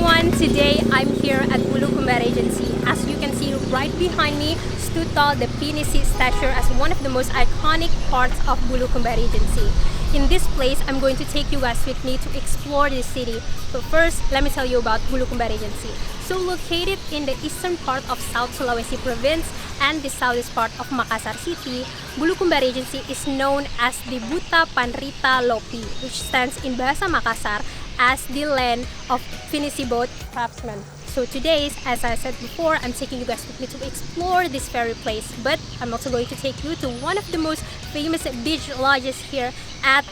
everyone, today I'm here at Bulukumba Regency. As you can see right behind me stood tall the PNC statue as one of the most iconic parts of Bulukumba Regency. In this place, I'm going to take you guys with me to explore the city. But first, let me tell you about Bulukumba Regency. So located in the eastern part of South Sulawesi province and the southeast part of Makassar city, Bulukumba Regency is known as the Buta Panrita Lopi, which stands in Bahasa Makassar as the land of Finisi boat craftsmen. So today, as I said before, I'm taking you guys with me to explore this very place, but I'm also going to take you to one of the most famous beach lodges here at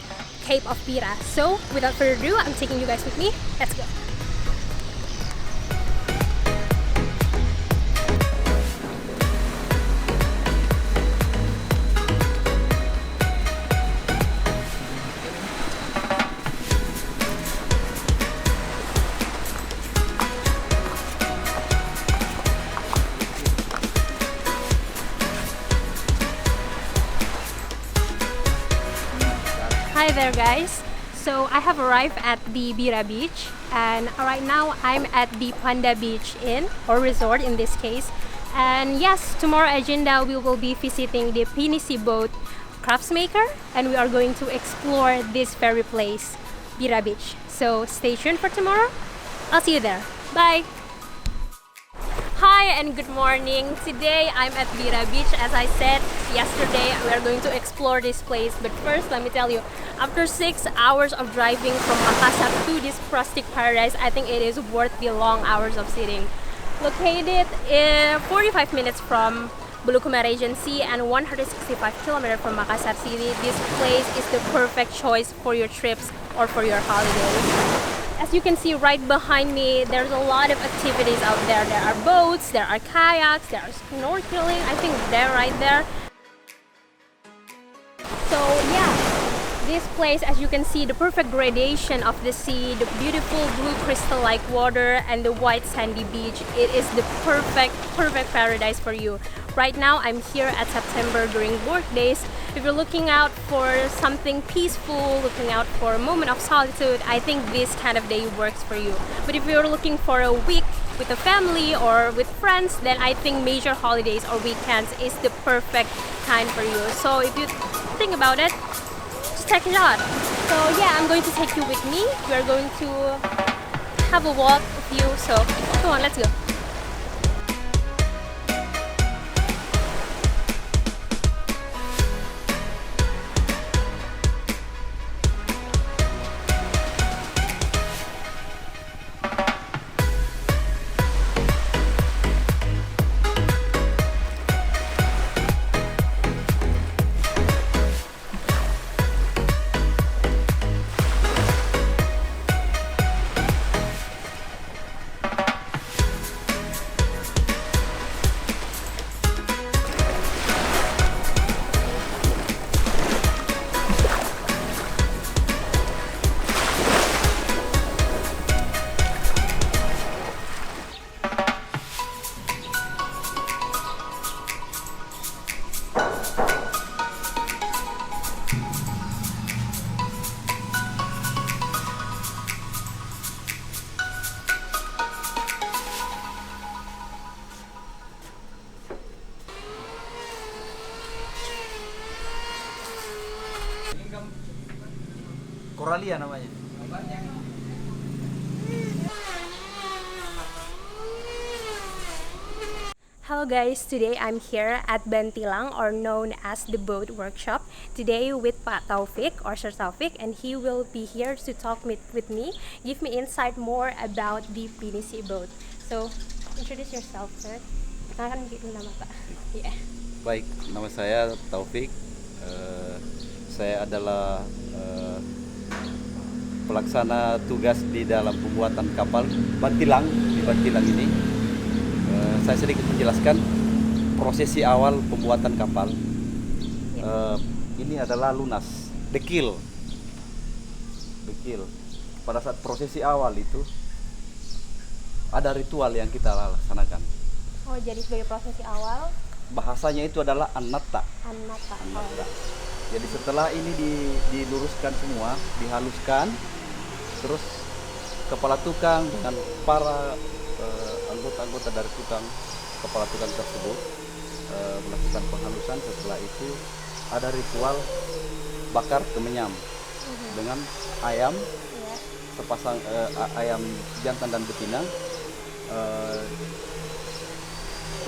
Cape of Pira. So without further ado, I'm taking you guys with me. Let's go. Hi there guys, so I have arrived at the Bira beach and right now I'm at the Panda Beach Inn or resort in this case. And yes, tomorrow agenda we will be visiting the Pinisi boat craftsmaker and we are going to explore this very place, Bira Beach. So stay tuned for tomorrow. I'll see you there. Bye! Hi and good morning. Today I'm at Bira Beach. As I said yesterday, we are going to explore this place. But first, let me tell you, after 6 hours of driving from Makassar to this rustic paradise, I think it is worth the long hours of sitting. Located 45 minutes from Bulukumba Regency and 165 kilometers from Makassar city, this place is the perfect choice for your trips or for your holidays. As you can see right behind me, there's a lot of activities out there. There are boats, there are kayaks, there are snorkeling. I think they're right there. So yeah, this place, as you can see, the perfect gradation of the sea, the beautiful blue crystal-like water, and the white sandy beach. It is the perfect paradise for you. Right now, I'm here at September during work days. If you're looking out for something peaceful, looking out for a moment of solitude, I think this kind of day works for you. But if you're looking for a week with a family or with friends, then I think major holidays or weekends is the perfect time for you. So if you think about it, just check it out. So yeah, I'm going to take you with me. We're going to have a walk with you. So come on, let's go. Coralia namanya. Hello guys, today I'm here at Bantilang or known as the Boat Workshop. Today with Pak Taufik or Sir Taufik, and he will be here to talk with me, give me insight more about the Pinisi boat. So, introduce yourself, sir. Kenalkan dulu nama Pak. Yeah. Baik, nama saya Taufik. Saya adalah pelaksana tugas di dalam pembuatan kapal Bantilang di Bantilang ini. Saya sedikit menjelaskan prosesi awal pembuatan kapal. Ini adalah lunas, dekil. Pada saat prosesi awal itu ada ritual yang kita laksanakan. Oh, jadi sebagai prosesi awal? Bahasanya itu adalah Annata. Annata. Jadi setelah ini diluruskan semua, dihaluskan, terus kepala tukang dengan para anggota-anggota dari kepala tukang tersebut melakukan penghalusan. Setelah itu ada ritual bakar kemenyam dengan ayam, sepasang ayam jantan dan betina.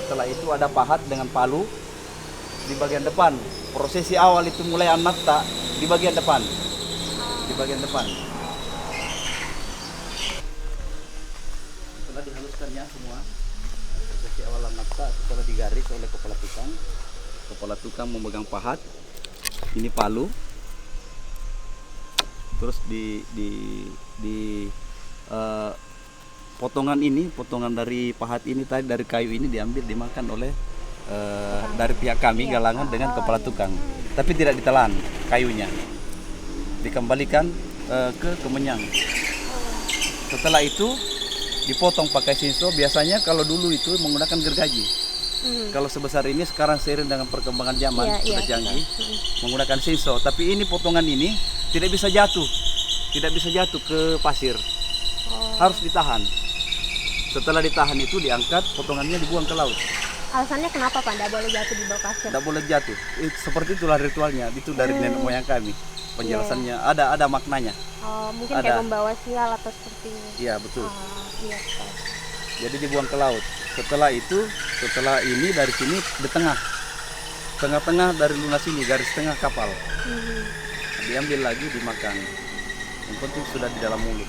Setelah itu ada pahat dengan palu di bagian depan. Prosesi awal itu mulai anakta di bagian depan. Di bagian depan. Setelah dihaluskannya semua, prosesi awal anakta setelah digaris oleh kepala tukang. Kepala tukang memegang pahat. Ini palu. Terus potongan dari pahat ini tadi, dari kayu ini diambil dimakan oleh dari pihak kami galangan dengan kepala tukang, tapi tidak ditelan kayunya, dikembalikan ke kemenyang. Setelah itu dipotong pakai sinso. Biasanya kalau dulu itu menggunakan gergaji. Kalau sebesar ini sekarang seiring dengan perkembangan zaman sudah canggih menggunakan sinso. Tapi ini potongan ini tidak bisa jatuh ke pasir, harus ditahan. Setelah ditahan itu diangkat, potongannya dibuang ke laut. Alasannya kenapa Pak tidak boleh jatuh di bawah pasir? Tidak boleh jatuh. Seperti itulah ritualnya. Itu dari nenek moyang kami. Penjelasannya ada maknanya. Mungkin kayak membawa sial atau seperti ini. Iya betul. Iya. Jadi dibuang ke laut. Setelah ini dari sini di tengah dari lunas ini, garis tengah kapal. Diambil lagi dimakan. Yang penting sudah di dalam mulut.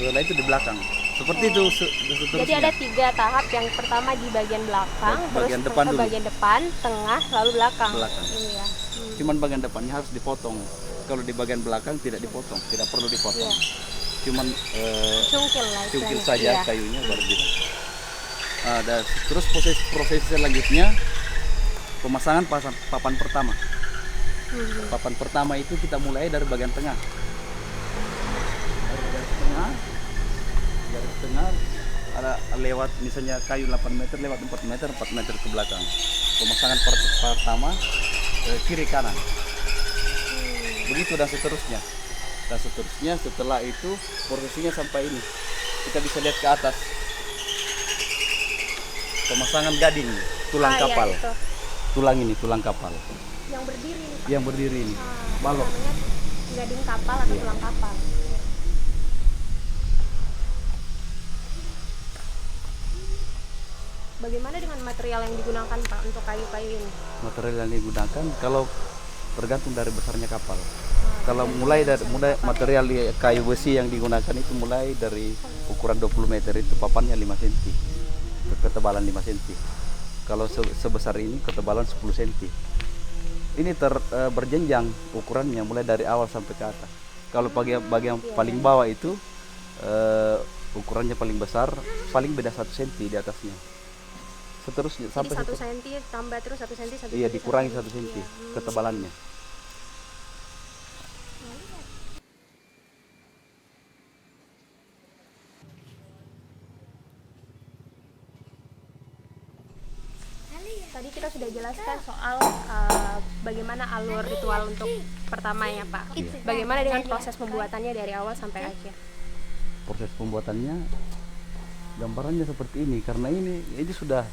Setelah itu di belakang. Seperti itu seterusnya. Jadi ada 3 tahap. Yang pertama di bagian belakang, bagian terus depan ke dulu. bagian depan, tengah, lalu belakang. Iya. Cuman bagian depannya harus dipotong. Kalau di bagian belakang tidak dipotong, tidak perlu dipotong. Cuman cungkil saja kayunya baru gitu. Terus proses selanjutnya pemasangan papan pertama. Papan pertama itu kita mulai dari bagian tengah. Dari tengah ada lewat misalnya kayu 8 meter lewat 4 meter ke belakang. Pemasangan pertama kiri kanan. Begitu dan seterusnya. Setelah itu prosesinya sampai ini. Kita bisa lihat ke atas. Pemasangan gading, tulang kapal. Iya, Tulang kapal. Yang berdiri ini, Pak. Yang berdiri ini. Balok. Namanya gading kapal atau tulang kapal. Bagaimana dengan material yang digunakan Pak untuk kayu-kayu ini? Material yang digunakan kalau tergantung dari besarnya kapal. Kalau mulai material kayu besi yang digunakan itu mulai dari ukuran 20 meter itu papannya 5 cm. Ketebalan 5 cm. Kalau sebesar ini ketebalan 10 cm. Ini berjenjang ukurannya mulai dari awal sampai ke atas. Kalau bagian paling bawah itu ukurannya paling besar, paling beda 1 cm di atasnya. Seterusnya sampai 1 cm tambah terus 1 cm 1 cm. Iya, dikurangi 1 cm ketebalannya. Tadi kita sudah jelaskan soal bagaimana alur ritual untuk pertamanya Pak. Bagaimana dengan proses pembuatannya dari awal sampai akhir? Proses pembuatannya gambarannya seperti ini, karena ini sudah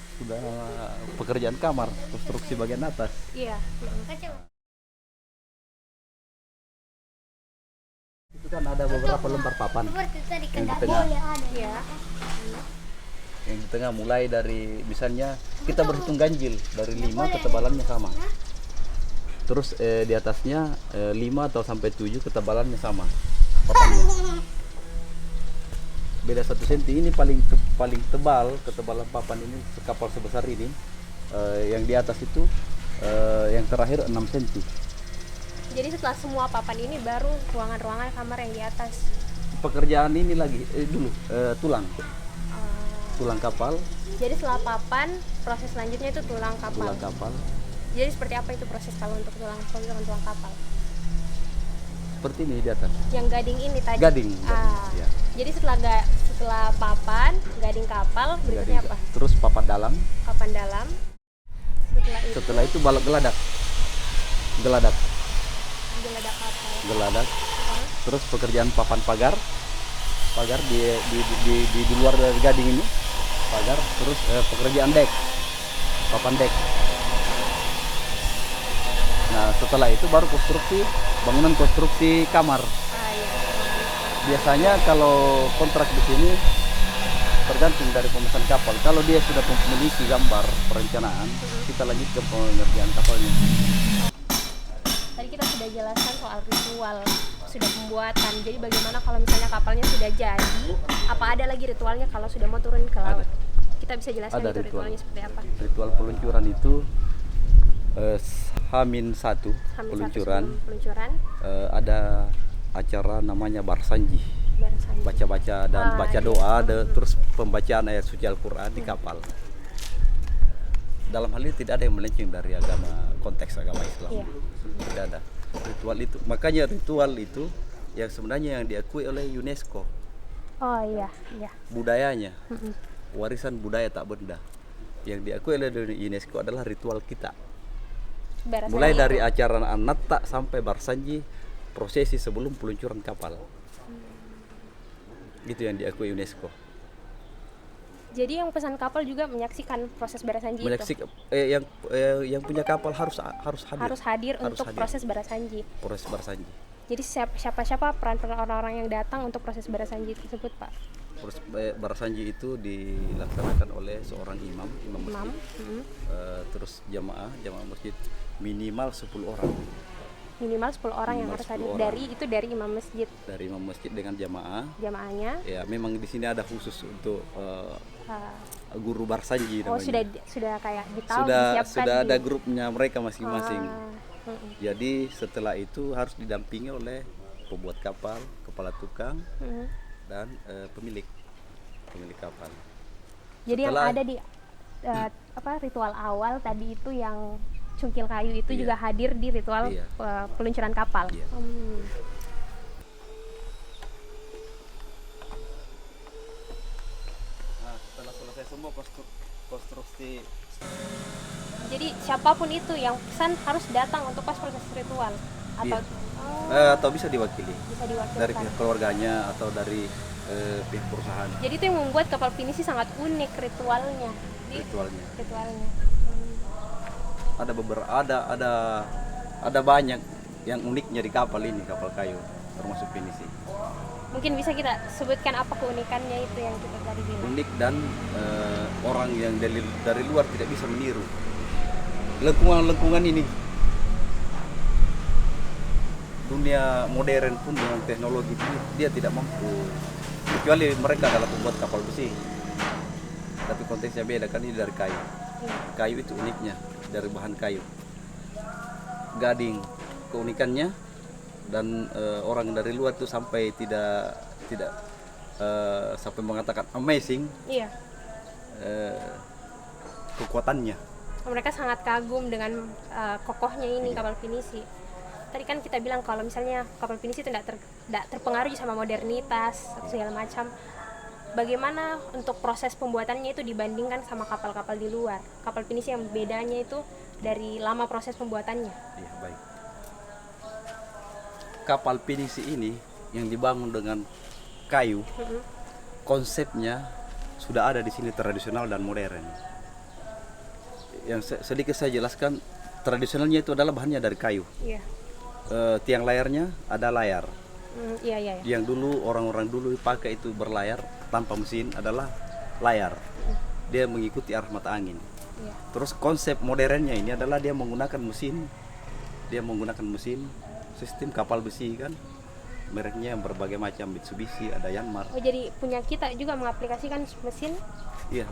pekerjaan kamar, konstruksi bagian atas. Iya. Itu kan ada beberapa lembar papan yang di tengah. Iya. Yang di tengah mulai dari misalnya kita berhitung ganjil dari 5 ketebalannya sama. Terus di atasnya 5 atau sampai 7 ketebalannya sama papannya. Beda 1 cm. Ini paling tebal ketebalan papan ini kapal sebesar ini. Yang di atas itu yang terakhir 6 cm. Jadi setelah semua papan ini baru ruangan-ruangan kamar yang di atas. Pekerjaan ini lagi dulu tulang kapal. Jadi setelah papan, proses selanjutnya itu tulang kapal. Tulang kapal. Jadi seperti apa itu proses kalau untuk tulang kapal? Seperti ini di atas. Yang gading ini tadi. Gading. Ya. Jadi setelah papan, gading kapal, berikutnya apa? Terus papan dalam. Papan dalam. Setelah itu balok geladak. Geladak kapal. Geladak. Terus pekerjaan papan pagar. pagar di luar dari gading ini, pagar, terus pekerjaan dek, papan dek. Nah setelah itu baru bangunan konstruksi kamar. Iya. Biasanya kalau kontrak di sini tergantung dari pemesan kapal. Kalau dia sudah memiliki gambar perencanaan, kita lanjut ke pengerjaan kapalnya. Tadi kita sudah jelaskan soal ritual, sudah pembuatan. Jadi bagaimana kalau misalnya kapalnya sudah jadi, apa ada lagi ritualnya kalau sudah mau turun ke laut? Kita bisa jelaskan Ada itu ritualnya seperti apa? Ritual peluncuran itu H-1 peluncuran. Peluncuran. Ada acara namanya barsanji. Barsanji. Baca-baca dan baca doa, terus pembacaan ayat suci Al-Quran di kapal. Dalam hal ini tidak ada yang melenceng dari konteks agama Islam. Iya. Tidak ada ritual itu. Makanya ritual itu yang sebenarnya yang diakui oleh UNESCO. Oh iya. Budayanya, warisan budaya tak benda. Yang diakui oleh UNESCO adalah ritual kita. Barsanji. Mulai dari acara An-Natta sampai barsanji, prosesi sebelum peluncuran kapal. Itu yang diakui UNESCO. Jadi yang pesan kapal juga menyaksikan proses barsanji itu. Yang punya kapal harus hadir. Harus hadir untuk proses barsanji. Proses barsanji. Jadi siapa peran-peran orang-orang yang datang untuk proses barsanji tersebut, Pak? Proses barsanji itu dilaksanakan oleh seorang imam masjid. Terus jamaah masjid minimal 10 orang. Minimal 10 orang yang harus hadir dari imam masjid. Dari imam masjid dengan jamaahnya. Ya, memang di sini ada khusus untuk guru barsanji namanya. Sudah kayak disiapkan. Sudah ada grupnya mereka masing-masing. Jadi setelah itu harus didampingi oleh pembuat kapal, kepala tukang, dan pemilik kapal. Jadi yang ada di ritual awal tadi itu yang cungkil kayu itu juga hadir di ritual peluncuran kapal. Iya. Nah, setelah selesai semua konstruksi. Jadi siapapun itu yang pesan harus datang untuk pas proses ritual atau atau bisa diwakili. Bisa diwakilkan dari pihak keluarganya atau dari pihak perusahaan. Jadi itu yang membuat kapal pinisi sangat unik ritualnya. Ada banyak yang uniknya di kapal ini, kapal kayu termasuk pinisi. Mungkin bisa kita sebutkan apa keunikannya itu yang kita tadi bilang. Unik dan orang yang dari luar tidak bisa meniru. Lengkungan ini, dunia modern pun dengan teknologi dia tidak mampu, kecuali mereka adalah pembuat kapal besi. Tapi konteksnya beda kan, ini dari kayu. Kayu itu uniknya, dari bahan kayu. Gading keunikannya, dan orang dari luar tuh sampai tidak sampai mengatakan amazing. Iya. Kekuatannya. Mereka sangat kagum dengan kokohnya ini kapal pinisi. Tadi kan kita bilang kalau misalnya kapal pinisi tidak terpengaruh sama modernitas atau segala macam. Bagaimana untuk proses pembuatannya itu dibandingkan sama kapal-kapal di luar? Kapal pinisi yang bedanya itu dari lama proses pembuatannya. Iya, baik. Kapal pinisi ini yang dibangun dengan kayu, konsepnya sudah ada di sini, tradisional dan modern. Yang sedikit saya jelaskan, tradisionalnya itu adalah bahannya dari kayu. Iya. Tiang layarnya ada layar. Iya. Yang dulu orang-orang dulu pakai itu berlayar tanpa mesin adalah layar. Dia mengikuti arah mata angin. Iya. Terus konsep modernnya ini adalah dia menggunakan mesin. Sistem kapal besi kan. Mereknya yang berbagai macam, Mitsubishi, ada Yanmar. Oh, jadi punya kita juga mengaplikasikan mesin? Iya,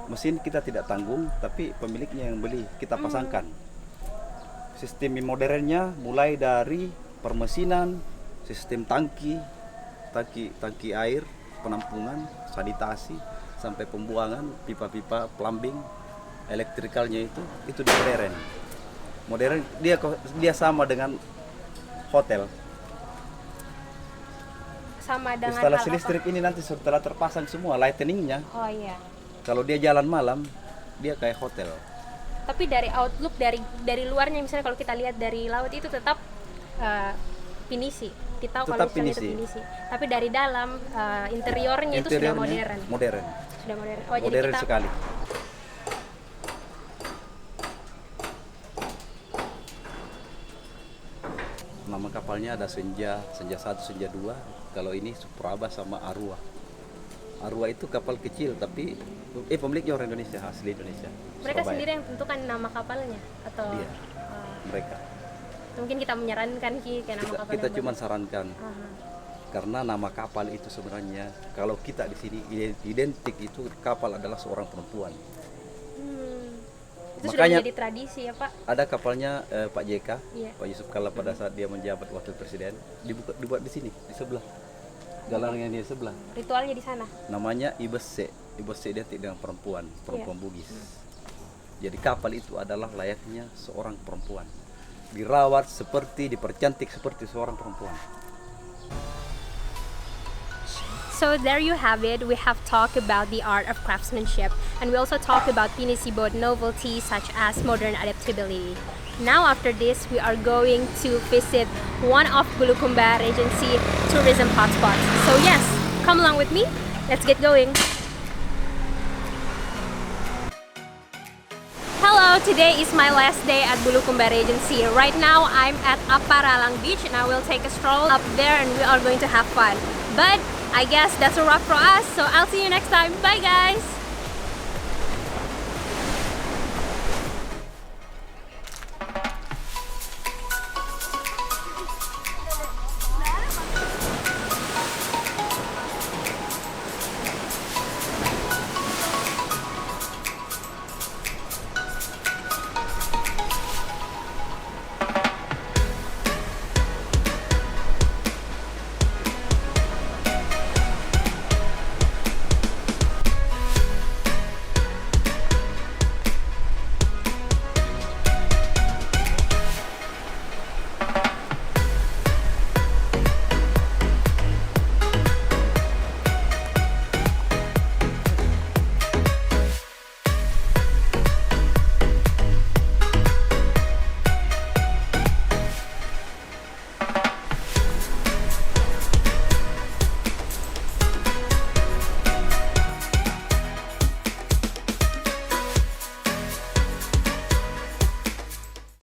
mesin kita tidak tanggung, tapi pemiliknya yang beli, kita pasangkan. Sistem modernnya mulai dari permesinan, sistem tangki air, penampungan, sanitasi, sampai pembuangan, pipa-pipa, plumbing, elektrikalnya itu di modern. Modern dia sama dengan hotel. Sama dengan instalasi listrik ini nanti setelah terpasang semua lightingnya. Oh iya. Kalau dia jalan malam, dia kayak hotel. Tapi dari outlook dari luarnya, misalnya kalau kita lihat dari laut itu tetap pinisi. kita kalau Tetap misalnya itu pinisi. pinisi. Tapi dari dalam interiornya itu sudah modern. Modern. Sudah modern. Oh, jadi Modern kita sekali. Nama kapalnya ada Senja 1, Senja 2. Kalau ini Supraba sama Arua. Arua itu kapal kecil tapi pemiliknya orang Indonesia, asli Indonesia. mereka Surabaya. sendiri yang tentukan nama kapalnya atau Iya. Mereka. mungkin kita menyarankan kayak nama kapal Kita yang cuma bagus. sarankan Aha. karena nama kapal itu sebenarnya kalau kita di sini identik itu kapal adalah seorang perempuan. Itu sudah Makanya- menjadi tradisi ya Pak. Ada kapalnya Pak JK, Iya. Pak Yusuf Kala pada saat dia menjabat wakil presiden, dibuat di sini, di sebelah. Galang yang di sebelah. Ritualnya di sana. Namanya Ibese. Ibese identik dengan perempuan Bugis. Jadi kapal itu adalah layaknya seorang perempuan. Dirawat seperti, dipercantik seperti seorang perempuan. So there you have it. We have talked about the art of craftsmanship, and we also talked about pinisi boat novelties such as modern adaptability. Now after this, we are going to visit one of Bulukumba Regency tourism hotspots. So yes, come along with me. Let's get going. Hello, today is my last day at Bulukumba Regency. Right now, I'm at Aparalang Beach, and I will take a stroll up there, and we are going to have fun. But I guess that's a wrap for us, so I'll see you next time. Bye guys!